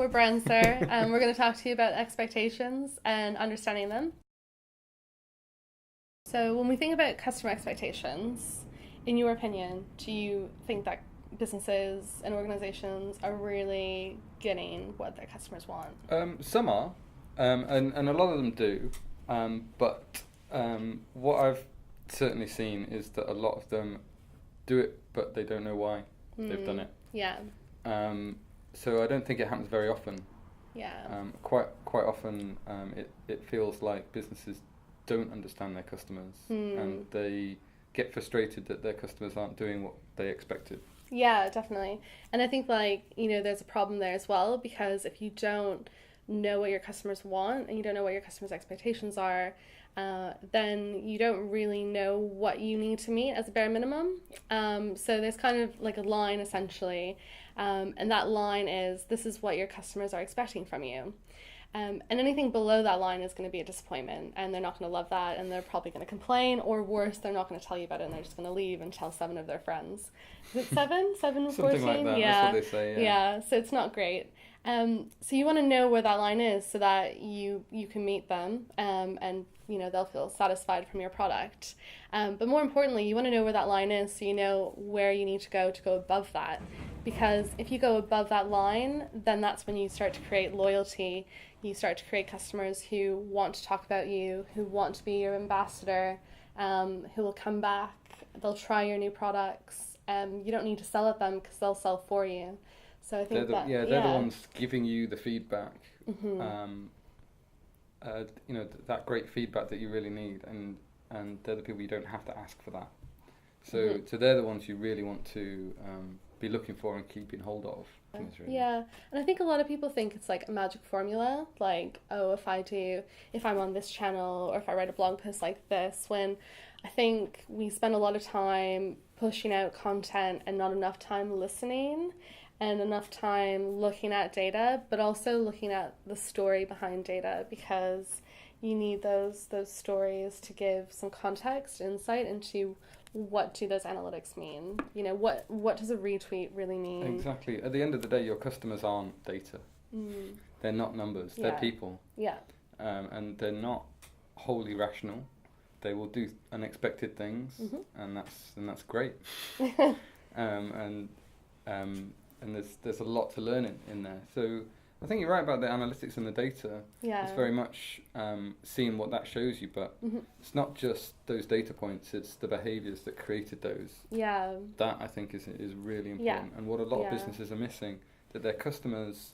We're Branswer, and we're going to talk to you about expectations and understanding them. So, when we think about customer expectations, in your opinion, do you think that businesses and organizations are really getting what their customers want? Some are, and a lot of them do. But what I've certainly seen is that a lot of them do it, but they don't know why they've done it. Yeah. So I don't think it happens very often. Yeah. Quite often, it feels like businesses don't understand their customers, and they get frustrated that their customers aren't doing what they expected. Yeah, definitely. And I think there's a problem there as well, because if you don't know what your customers want and you don't know what your customers' expectations are, then you don't really know what you need to meet as a bare minimum. So there's kind of like a line essentially, and that line is, this is what your customers are expecting from you. And anything below that line is going to be a disappointment, and they're not going to love that, and they're probably going to complain, or worse, they're not going to tell you about it, and they're just going to leave and tell 7 of their friends. Is it 7? 7 or 14? Something like that, Yeah. that's what they say, Yeah, so it's not great. So you want to know where that line is so that you can meet them, and they'll feel satisfied from your product. But more importantly, you want to know where that line is so you know where you need to go above that. Because if you go above that line, then that's when you start to create loyalty. You start to create customers who want to talk about you, who want to be your ambassador, who will come back, they'll try your new products. You don't need to sell at them because they'll sell for you. So I think they're the ones giving you the feedback. Mm-hmm. That great feedback that you really need, and they're the people you don't have to ask for that. So they're the ones you really want to be looking for and keeping hold of. Yeah, and I think a lot of people think it's like a magic formula, like, oh, if I'm on this channel, or if I write a blog post like this, when I think we spend a lot of time pushing out content and not enough time listening and enough time looking at data, but also looking at the story behind data, because you need those stories to give some context, insight into what do those analytics mean? What does a retweet really mean? Exactly. At the end of the day, your customers aren't data. They're not numbers. They're people. Yeah. And they're not wholly rational. They will do unexpected things, and that's great. And there's a lot to learn in there. So I think you're right about the analytics and the data. Yeah. It's very much seeing what that shows you, but it's not just those data points, it's the behaviours that created those. Yeah. That, I think, is really important. Yeah. And what a lot of businesses are missing, that their customers,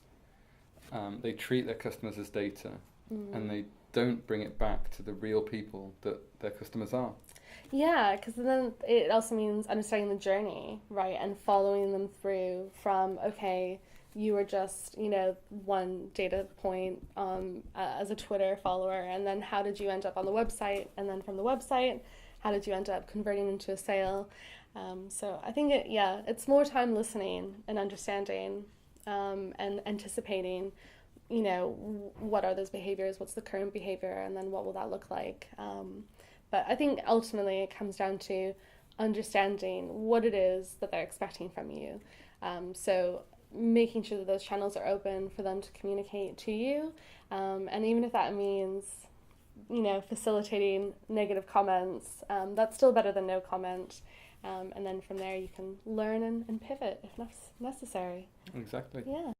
they treat their customers as data, and they don't bring it back to the real people that their customers are. Yeah, because then it also means understanding the journey, right, and following them through from, okay, you were just, one data point as a Twitter follower, and then how did you end up on the website, and then from the website, how did you end up converting into a sale? So I think it's more time listening and understanding, and anticipating, what are those behaviors, what's the current behavior, and then what will that look like? But I think ultimately it comes down to understanding what it is that they're expecting from you. So making sure that those channels are open for them to communicate to you, and even if that means facilitating negative comments, that's still better than no comment, and then from there you can learn and pivot if necessary. Exactly. Yeah.